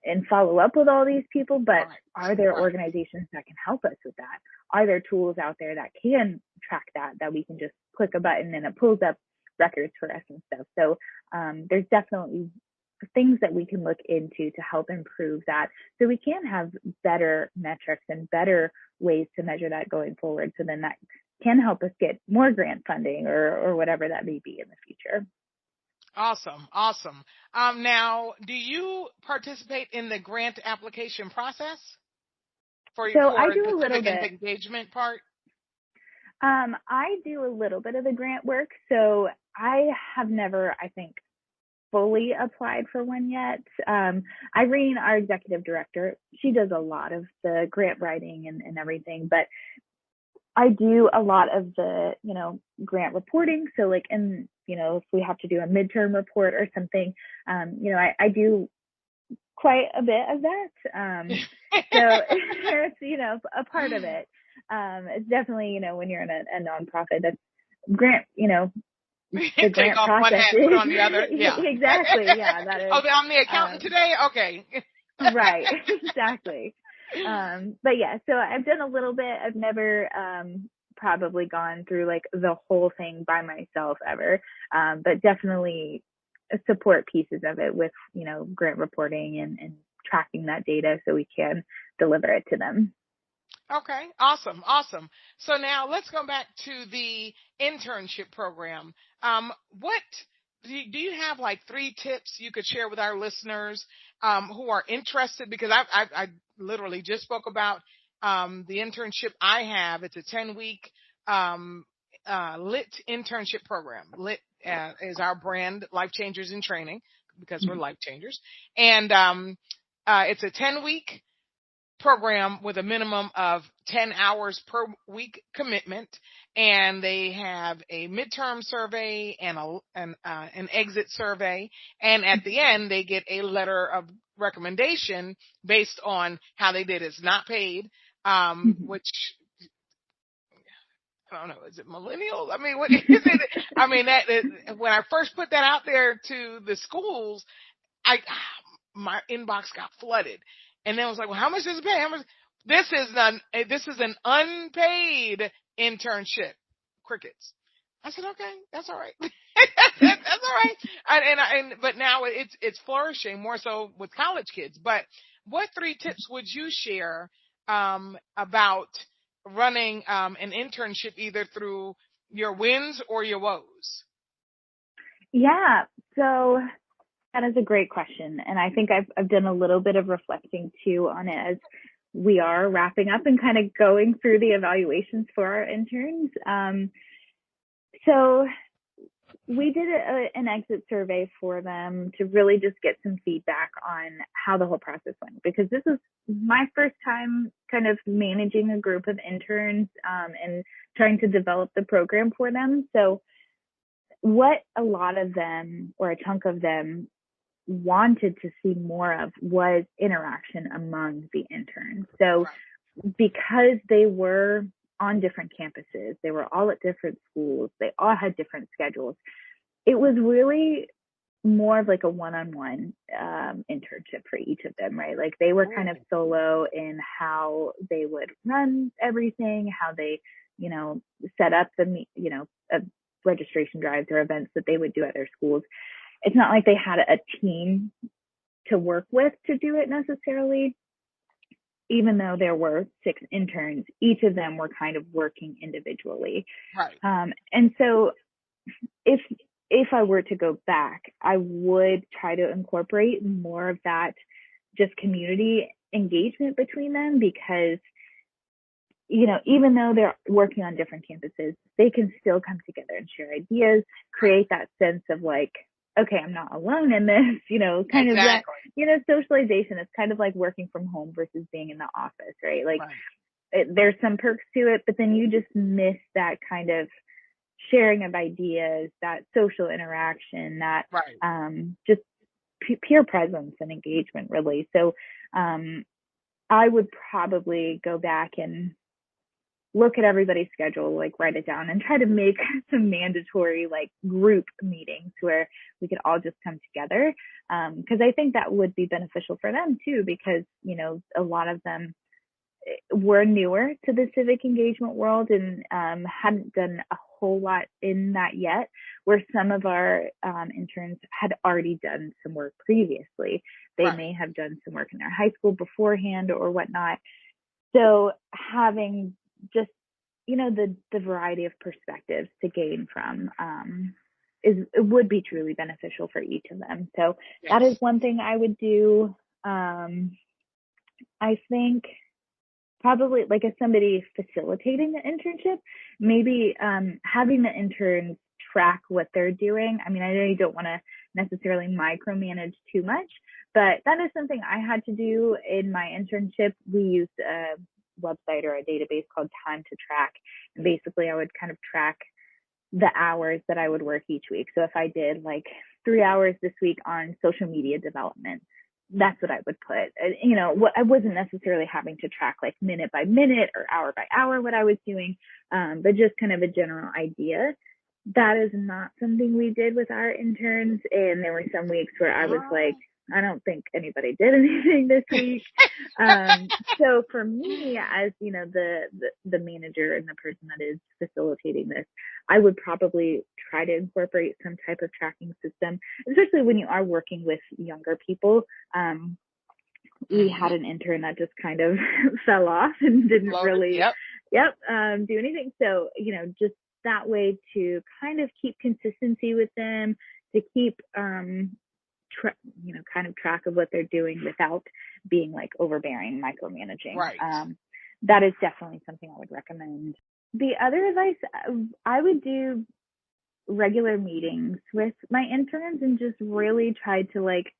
Speaker 2: and follow up with all these people, but are there organizations that can help us with that? Are there tools out there that can track that we can just click a button and it pulls up records for us and stuff? So there's definitely things that we can look into to help improve that so we can have better metrics and better ways to measure that going forward. So then that can help us get more grant funding or whatever that may be in the future.
Speaker 1: Awesome. Now, do you participate in the grant application process for
Speaker 2: I do a little
Speaker 1: civic
Speaker 2: bit
Speaker 1: engagement part?
Speaker 2: I do a little bit of the grant work. So I have never, I think, fully applied for one yet. Irene, our executive director, she does a lot of the grant writing and everything, but I do a lot of the, grant reporting. So like, if we have to do a midterm report or something, I do quite a bit of that. So it's, a part of it. It's definitely, when you're in a nonprofit, that's grant, the grant
Speaker 1: off
Speaker 2: process
Speaker 1: one hat, put on the other. Yeah.
Speaker 2: Exactly. Yeah. That is.
Speaker 1: Oh, I'm the accountant today? Okay.
Speaker 2: Right. Exactly. But yeah, so I've done a little bit. I've never, probably gone through like the whole thing by myself ever. But definitely support pieces of it with, grant reporting and tracking that data so we can deliver it to them.
Speaker 1: Okay. Awesome. Awesome. So now let's go back to the internship program. What do you have like 3 tips you could share with our listeners, who are interested? Because I literally just spoke about, the internship I have. It's a 10-week, lit internship program. Lit, is our brand, LifeChangers in Training, because we're life changers. And, it's a 10-week program with a minimum of 10 hours per week commitment, and they have a midterm survey and an exit survey, and at the end they get a letter of recommendation based on how they did. It's not paid, which I don't know, is it millennials? I mean, what is it? I mean, when I first put that out there to the schools, my inbox got flooded. And then I was like, well, how much does it pay? How much? This is an unpaid internship. Crickets. I said, okay, that's all right. That's all right. But now it's flourishing more so with college kids. But what 3 tips would you share, about running, an internship either through your wins or your woes?
Speaker 2: Yeah. So that is a great question. And I think I've done a little bit of reflecting too on it as we are wrapping up and kind of going through the evaluations for our interns. So we did an exit survey for them to really just get some feedback on how the whole process went, because this is my first time kind of managing a group of interns, and trying to develop the program for them. So what a lot of them, or a chunk of them, wanted to see more of was interaction among the interns. So because they were on different campuses, they were all at different schools, they all had different schedules, it was really more of like a one-on-one internship for each of them, right? Like they were kind of solo in how they would run everything, how they, set up the, registration drives or events that they would do at their schools. It's not like they had a team to work with to do it necessarily. Even though there were 6 interns, each of them were kind of working individually.
Speaker 1: Right.
Speaker 2: And so if I were to go back, I would try to incorporate more of that just community engagement between them, because, even though they're working on different campuses, they can still come together and share ideas, create that sense of like, okay, I'm not alone in this, kind of that, socialization. It's kind of like working from home versus being in the office, right? Like there's some perks to it, but then you just miss that kind of sharing of ideas, that social interaction, that just peer presence and engagement, really. So I would probably go back and look at everybody's schedule, like write it down and try to make some mandatory like group meetings where we could all just come together. Cause I think that would be beneficial for them too, because, a lot of them were newer to the civic engagement world and, hadn't done a whole lot in that yet, where some of our, interns had already done some work previously. They may have done some work in their high school beforehand or whatnot. So having just, the variety of perspectives to gain from, it would be truly beneficial for each of them. So that is one thing I would do. I think probably like as somebody facilitating the internship, maybe, having the interns track what they're doing. I mean, I know you don't want to necessarily micromanage too much. But that is something I had to do in my internship. We used a website or a database called Time to Track. And basically I would kind of track the hours that I would work each week. So if I did like 3 hours this week on social media development, that's what I would put. I wasn't necessarily having to track like minute by minute or hour by hour what I was doing, but just kind of a general idea. That is not something we did with our interns. And there were some weeks where I was like, I don't think anybody did anything this week. So for me, as the manager and the person that is facilitating this, I would probably try to incorporate some type of tracking system, especially when you are working with younger people. We had an intern that just kind of fell off and didn't really do anything. So, just that way to kind of keep consistency with them, to keep kind of track of what they're doing without being like overbearing, micromanaging.
Speaker 1: Right.
Speaker 2: That is definitely something I would recommend. The other advice, I would do regular meetings with my interns and just really try to like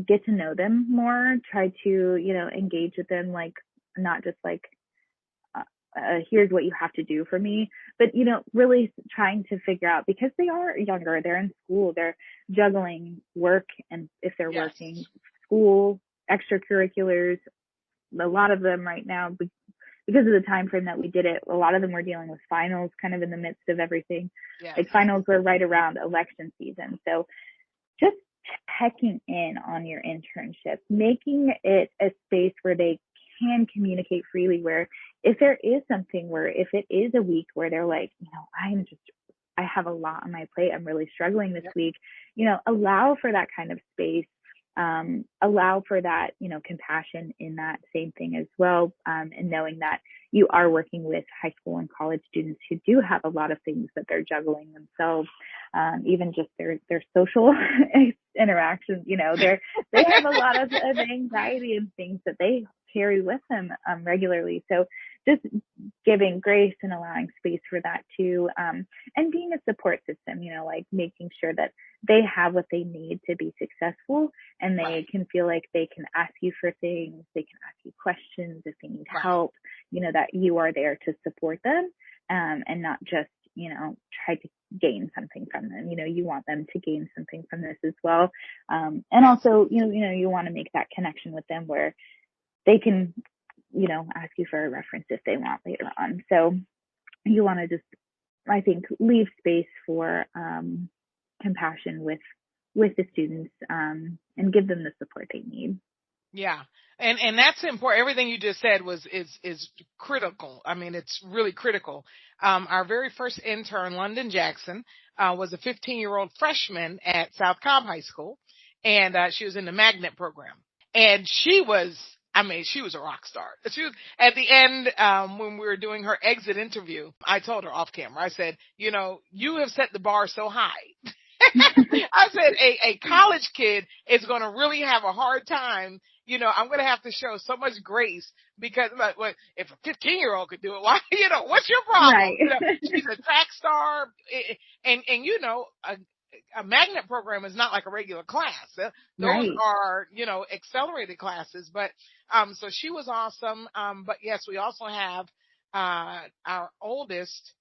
Speaker 2: get to know them more, try to, engage with them, like not just like, here's what you have to do for me, but, really trying to figure out, because they are younger, they're in school, they're juggling work, and if they're working, school, extracurriculars, a lot of them right now, because of the time frame that we did it, a lot of them were dealing with finals kind of in the midst of everything. Like finals were right around election season. So just checking in on your internship, making it a space where they can communicate freely, where if there is something where if it is a week where they're like, I have a lot on my plate, I'm really struggling this week, allow for that kind of space, allow for that, compassion in that same thing as well. And knowing that you are working with high school and college students who do have a lot of things that they're juggling themselves, even just their social interactions, they have a lot of anxiety and things that they carry with them regularly. So just giving grace and allowing space for that too, and being a support system, like making sure that they have what they need to be successful, and they can feel like they can ask you for things, they can ask you questions if they need help, that you are there to support them, and not just, try to gain something from them. You want them to gain something from this as well. And also, you want to make that connection with them where they can, ask you for a reference if they want later on. So you want to just, I think, leave space for compassion with the students, and give them the support they need.
Speaker 1: Yeah. And that's important. Everything you just said is critical. I mean, it's really critical. Our very first intern, London Jackson, was a 15-year-old freshman at South Cobb High School, and she was in the magnet program. And she was a rock star. She was, at the end, when we were doing her exit interview, I told her off camera, I said, you have set the bar so high. I said, a college kid is going to really have a hard time. I'm going to have to show so much grace, because if a 15-year-old could do it, why, what's your problem?
Speaker 2: Right.
Speaker 1: She's a track star. And a magnet program is not like a regular class. Those are, accelerated classes. But, so she was awesome. But yes, we also have, our oldest,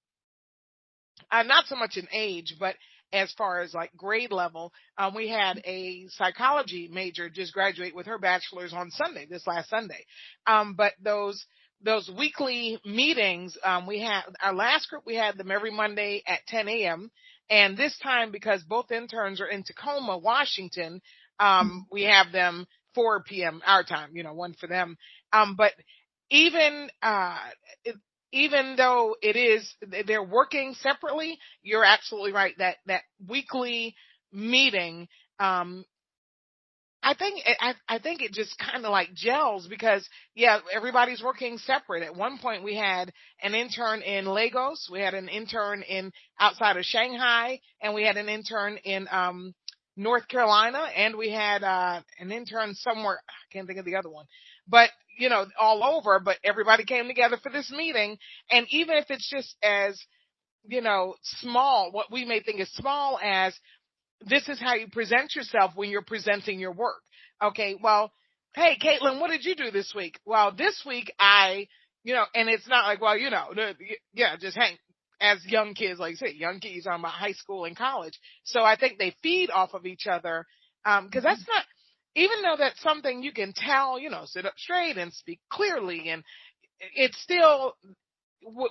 Speaker 1: not so much in age, but as far as like grade level, we had a psychology major just graduate with her bachelor's on Sunday, this last Sunday. But those weekly meetings, we had our last group, we had them every Monday at 10 a.m. And this time, because both interns are in Tacoma, Washington, we have them 4 p.m. our time, 1 for them. But even though they're working separately, you're absolutely right. That weekly meeting, I think it just kind of like gels, because everybody's working separate. At one point we had an intern in Lagos, we had an intern outside of Shanghai, and we had an intern in North Carolina, and we had an intern somewhere, I can't think of the other one, but all over, but everybody came together for this meeting. And even if it's just as, small, what we may think is small as this is how you present yourself when you're presenting your work. Okay, well, hey, Kaitlyn, what did you do this week? Well, this week and it's not like, well, just hang. As young kids, like you say, young kids talking about high school and college. So I think they feed off of each other. Cause that's not, even though that's something you can tell, sit up straight and speak clearly, and it's still,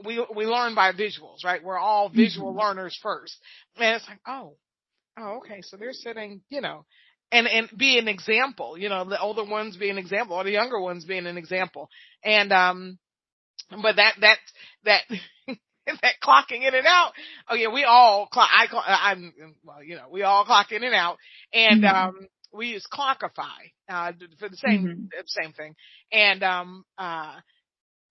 Speaker 1: we learn by visuals, right? We're all visual learners first. And it's like, oh, okay. So they're sitting, and be an example, the older ones be an example, or the younger ones being an example. And, but that that clocking in and out. Oh yeah, we all clock. We all clock in and out, and we use Clockify for the same thing. And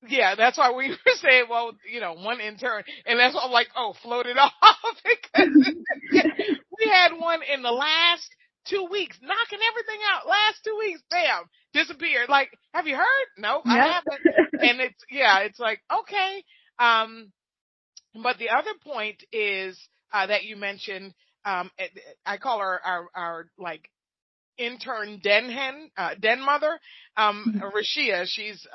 Speaker 1: yeah, that's why we were saying, well, one intern, and that's why I'm like, floated off because we had one in the last 2 weeks, knocking everything out. Last 2 weeks, bam, disappeared. Like, have you heard? No, I haven't. And it's like, okay. But the other point is that you mentioned, I call her our like intern den mother, Rashia. She's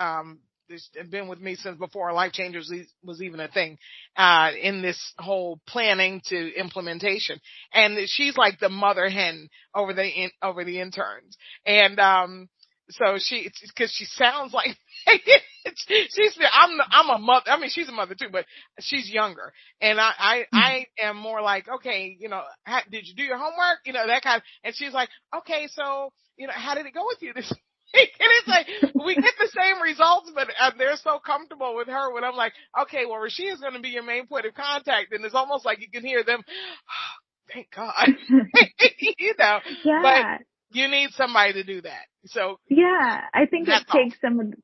Speaker 1: been with me since before LifeChangers was even a thing, in this whole planning to implementation. And she's like the mother hen over the interns. And, so cause she sounds like, I'm a mother. I mean, she's a mother too, but she's younger. And I am more like, okay, did you do your homework? That kind of, and she's like, okay, so, how did it go with you this week? And it's like, we get the same results, but they're so comfortable with her when I'm like, okay, well, Rashia's going to be your main point of contact. And it's almost like you can hear them. Oh, thank God.
Speaker 2: Yeah.
Speaker 1: But you need somebody to do that. So
Speaker 2: yeah, I think it takes some of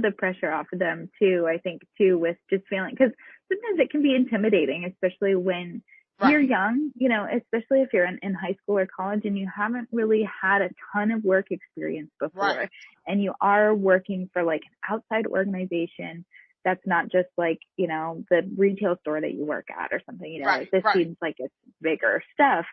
Speaker 2: the pressure off of them too. I think too, with just feeling, because sometimes it can be intimidating, especially when you're young, especially if you're in high school or college and you haven't really had a ton of work experience before, and you are working for like an outside organization that's not just like, the retail store that you work at or something, this seems like it's bigger stuff.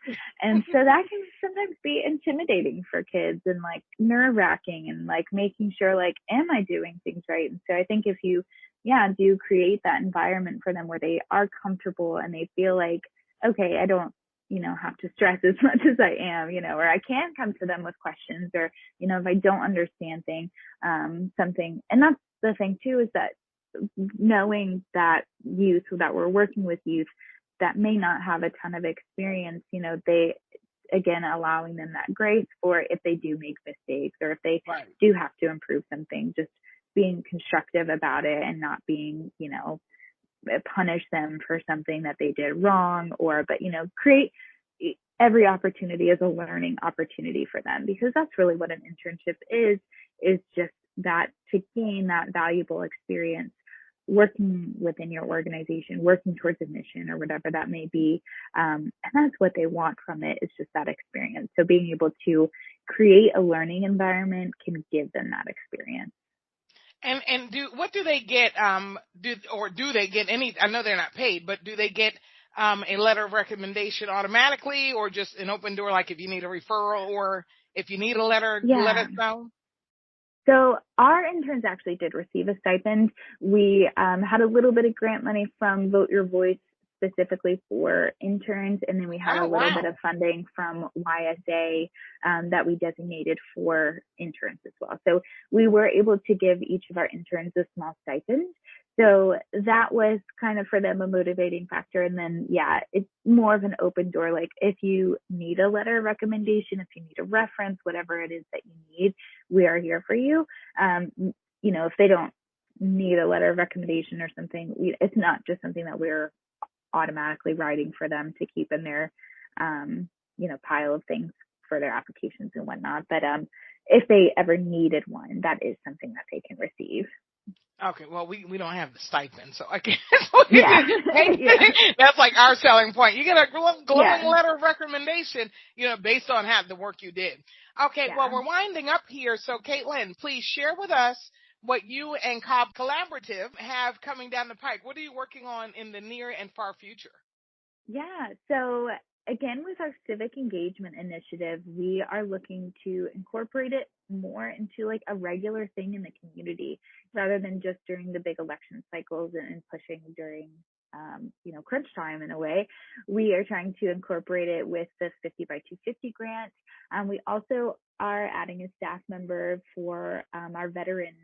Speaker 2: And so that can sometimes be intimidating for kids and like nerve wracking and like making sure like, am I doing things right? And so I think if you, do create that environment for them where they are comfortable and they feel like, okay, I don't, have to stress as much as I am, or I can come to them with questions, or, if I don't understand something. And that's the thing too, is that knowing that youth, that we're working with youth that may not have a ton of experience, they, again, allowing them that grace for if they do make mistakes or if they do have to improve something, just being constructive about it and not being, punish them for something that they did wrong, but create every opportunity as a learning opportunity for them, because that's really what an internship is just that, to gain that valuable experience working within your organization, working towards a mission or whatever that may be. And that's what they want from it, is just that experience. So being able to create a learning environment can give them that experience.
Speaker 1: And do they get, do they get any, I know they're not paid, but do they get a letter of recommendation automatically, or just an open door, like if you need a referral or if you need a letter, let us know?
Speaker 2: So our interns actually did receive a stipend. We had a little bit of grant money from Vote Your Voice specifically for interns, and then we had a little bit of funding from YSA that we designated for interns as well. So we were able to give each of our interns a small stipend. So that was kind of for them a motivating factor. And then, it's more of an open door. Like if you need a letter of recommendation, if you need a reference, whatever it is that you need, we are here for you. If they don't need a letter of recommendation or something, it's not just something that we're automatically writing for them to keep in their, pile of things for their applications and whatnot. But if they ever needed one, that is something that they can receive.
Speaker 1: Okay, well, we don't have the stipend, so I can't. That's like our selling point. You get a glowing letter of recommendation, based on the work you did. Okay, well, we're winding up here, so Kaitlyn, please share with us what you and Cobb Collaborative have coming down the pike. What are you working on in the near and far future?
Speaker 2: Yeah, so again, with our civic engagement initiative, we are looking to incorporate it more into like a regular thing in the community rather than just during the big election cycles and pushing during, crunch time in a way. We are trying to incorporate it with the 50 by 250 grant. We also are adding a staff member for our veteran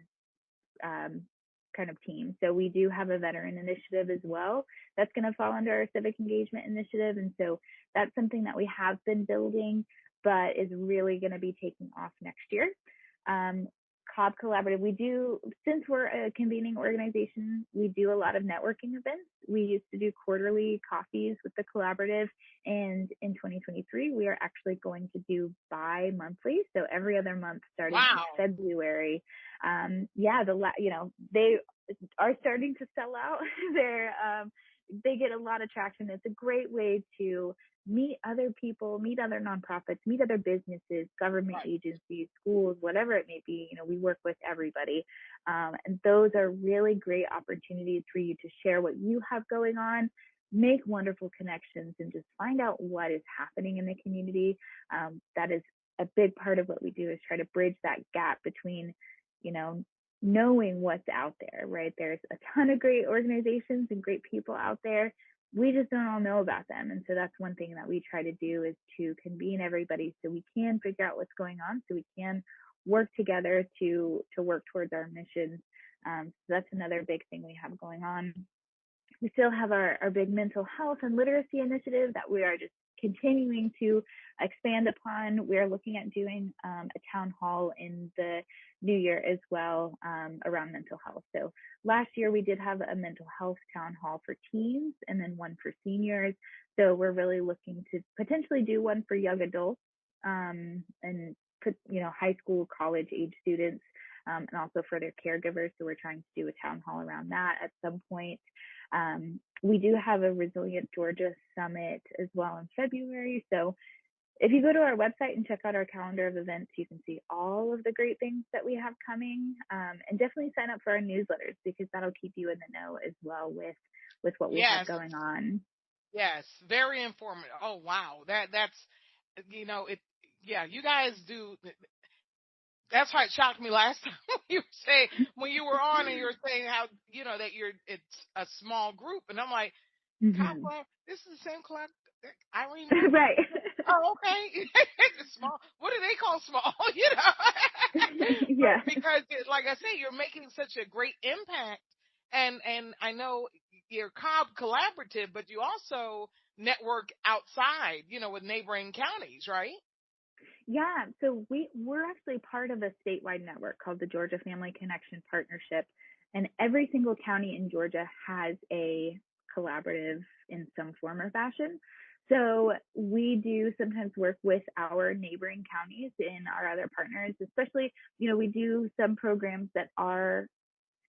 Speaker 2: kind of team. So we do have a veteran initiative as well that's going to fall under our civic engagement initiative. And so that's something that we have been building, but is really going to be taking off next year. Cobb Collaborative, since we're a convening organization, we do a lot of networking events. We used to do quarterly coffees with the collaborative, and in 2023, we are actually going to do bi-monthly, so every other month starting in February. They are starting to sell out. They get a lot of traction. It's a great way to meet other people, meet other nonprofits, meet other businesses, government agencies, schools, whatever it may be. We work with everybody. And those are really great opportunities for you to share what you have going on, make wonderful connections, and just find out what is happening in the community. That is a big part of what we do, is try to bridge that gap between, knowing what's out there, right? There's a ton of great organizations and great people out there. We just don't all know about them. And so that's one thing that we try to do, is to convene everybody so we can figure out what's going on, so we can work together to work towards our missions. So that's another big thing we have going on. We still have our big mental health and literacy initiative that we are just continuing to expand upon. We're looking at doing a town hall in the new year as well, around mental health. So last year we did have a mental health town hall for teens and then one for seniors. So we're really looking to potentially do one for young adults, and high school, college age students, and also for their caregivers. So we're trying to do a town hall around that at some point. We do have a Resilient Georgia Summit as well in February. So if you go to our website and check out our calendar of events, you can see all of the great things that we have coming, and definitely sign up for our newsletters, because that'll keep you in the know as well with what we have going on.
Speaker 1: Yes, very informative. Oh, wow. That's you guys do. That's why it shocked me last time when you were on and you were saying how, that it's a small group. And I'm like, this is the same club. Irene.
Speaker 2: Right.
Speaker 1: Oh, okay. It's small. What do they call small?
Speaker 2: Yeah.
Speaker 1: Because like I say, you're making such a great impact. And I know you're Cobb Collaborative, but you also network outside, with neighboring counties, right?
Speaker 2: Yeah, so we're actually part of a statewide network called the Georgia Family Connection Partnership, and every single county in Georgia has a collaborative in some form or fashion. So we do sometimes work with our neighboring counties and our other partners, especially, we do some programs that are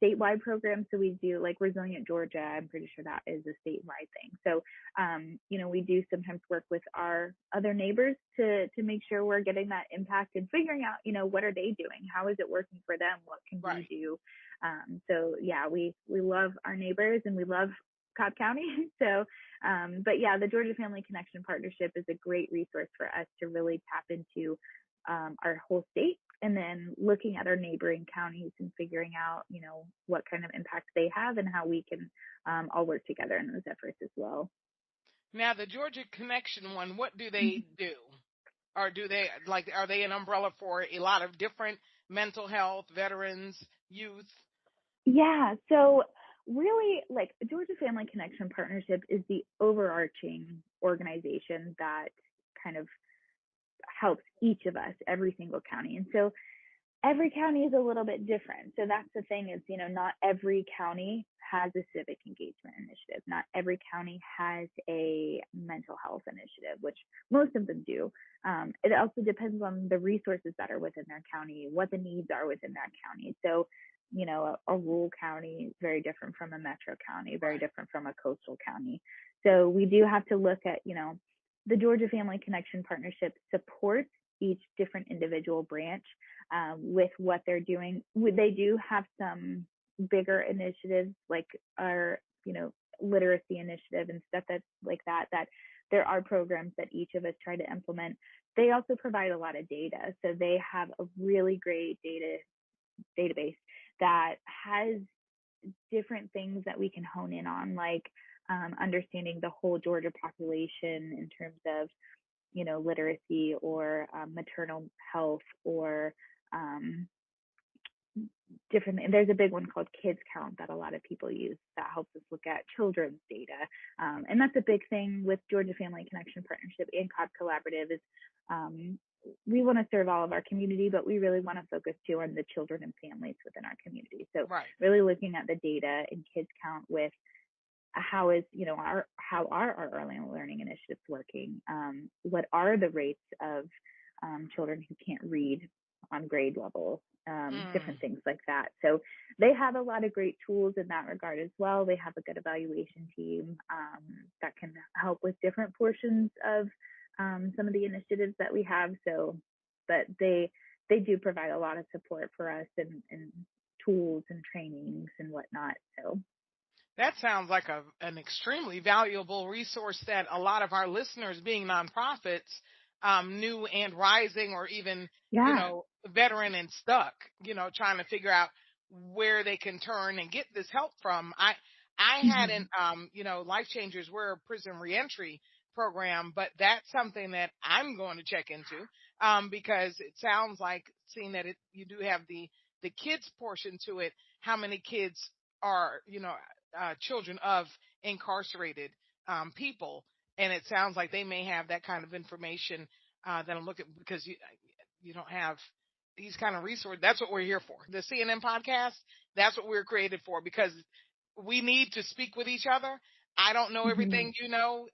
Speaker 2: statewide programs. So we do like Resilient Georgia. I'm pretty sure that is a statewide thing. So, we do sometimes work with our other neighbors to make sure we're getting that impact and figuring out, what are they doing? How is it working for them? What can we do? So yeah, we love our neighbors and we love Cobb County. So, but yeah, the Georgia Family Connection Partnership is a great resource for us to really tap into our whole state, and then looking at our neighboring counties and figuring out, what kind of impact they have and how we can all work together in those efforts as well.
Speaker 1: Now, the Georgia Connection one, what do they do? Or do they, are they an umbrella for a lot of different mental health, veterans, youth?
Speaker 2: Yeah, so really, Georgia Family Connection Partnership is the overarching organization that kind of helps each of us, every single county. And so every county is a little bit different. So that's the thing is, not every county has a civic engagement initiative. Not every county has a mental health initiative, which most of them do. It also depends on the resources that are within their county, what the needs are within that county. So, a rural county is very different from a metro county, very different from a coastal county. So we do have to look at, the Georgia Family Connection Partnership supports each different individual branch with what they're doing. They do have some bigger initiatives like our, literacy initiative and stuff that's like that there are programs that each of us try to implement. They also provide a lot of data. So they have a really great database that has different things that we can hone in on, like understanding the whole Georgia population in terms of, literacy or maternal health or different. There's a big one called Kids Count that a lot of people use that helps us look at children's data. And that's a big thing with Georgia Family Connection Partnership and Cobb Collaborative is we want to serve all of our community, but we really want to focus too on the children and families within our community. So really looking at the data and Kids Count with how is, how are our early learning initiatives working? What are the rates of children who can't read on grade level? Different things like that. So they have a lot of great tools in that regard as well. They have a good evaluation team that can help with different portions of some of the initiatives that we have. So, but they do provide a lot of support for us and tools and trainings and whatnot. So
Speaker 1: that sounds like an extremely valuable resource that a lot of our listeners, being nonprofits, new and rising, or even, veteran and stuck, trying to figure out where they can turn and get this help from. I hadn't, LifeChangers, we're a prison reentry program, but that's something that I'm going to check into, because it sounds like, seeing that you do have the kids portion to it, how many kids are, children of incarcerated people. And it sounds like they may have that kind of information that I'm looking, because you don't have these kind of resources. That's what we're here for. The CNN podcast, that's what we're created for, because we need to speak with each other. I don't know everything you know.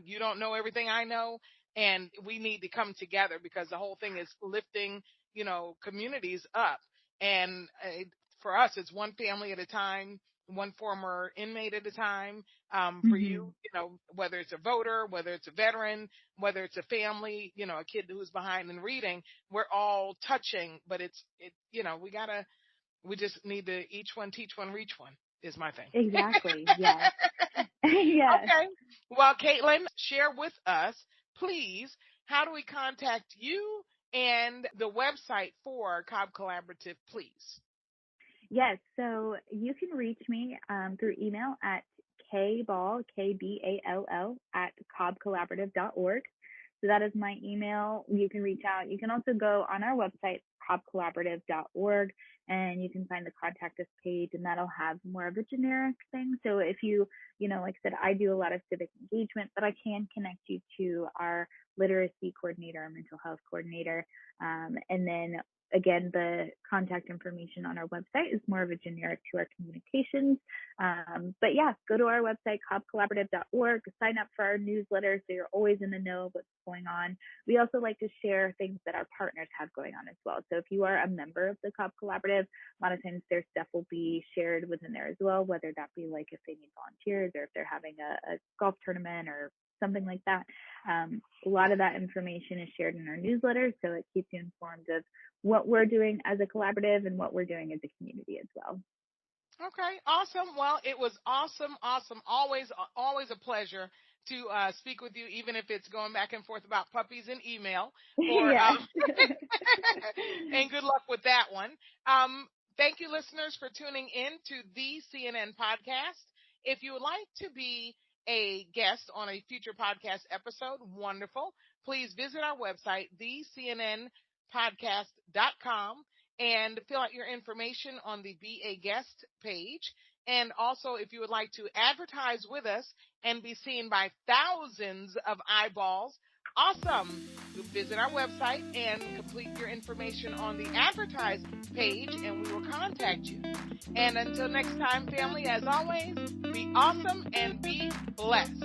Speaker 1: You don't know everything I know. And we need to come together, because the whole thing is lifting, communities up. And for us, it's one family at a time, one former inmate at a time. For you, whether it's a voter, whether it's a veteran, whether it's a family, a kid who's behind in reading, we're all touching, but we just need to each one teach one, reach one is my thing.
Speaker 2: Exactly. Yes. Yes.
Speaker 1: Okay. Well, Kailyn, share with us, please, how do we contact you and the website for Cobb Collaborative, please?
Speaker 2: Yes. So you can reach me through email at kball, KBALL, at cobbcollaborative.org. So that is my email. You can reach out. You can also go on our website, cobbcollaborative.org, and you can find the contact us page, and that'll have more of a generic thing. So if you, like I said, I do a lot of civic engagement, but I can connect you to our literacy coordinator, our mental health coordinator. And then again, the contact information on our website is more of a generic to our communications. But yeah, go to our website, cobbcollaborative.org, sign up for our newsletter so you're always in the know of what's going on. We also like to share things that our partners have going on as well. So if you are a member of the Cobb Collaborative, a lot of times their stuff will be shared within there as well, whether that be like if they need volunteers or if they're having a golf tournament or something like that. A lot of that information is shared in our newsletter, so it keeps you informed of what we're doing as a collaborative and what we're doing as a community as well.
Speaker 1: Okay, awesome. Well, it was awesome. Always a pleasure to speak with you, even if it's going back and forth about puppies and email. Or, and good luck with that one. Thank you, listeners, for tuning in to the CNN podcast. If you would like to be a guest on a future podcast episode, wonderful. Please visit our website, thecnnpodcast.com, and fill out your information on the Be a Guest page. And also, if you would like to advertise with us and be seen by thousands of eyeballs, awesome. You visit our website and complete your information on the advertise page, and we will contact you. And until next time, family, as always, be awesome and be blessed.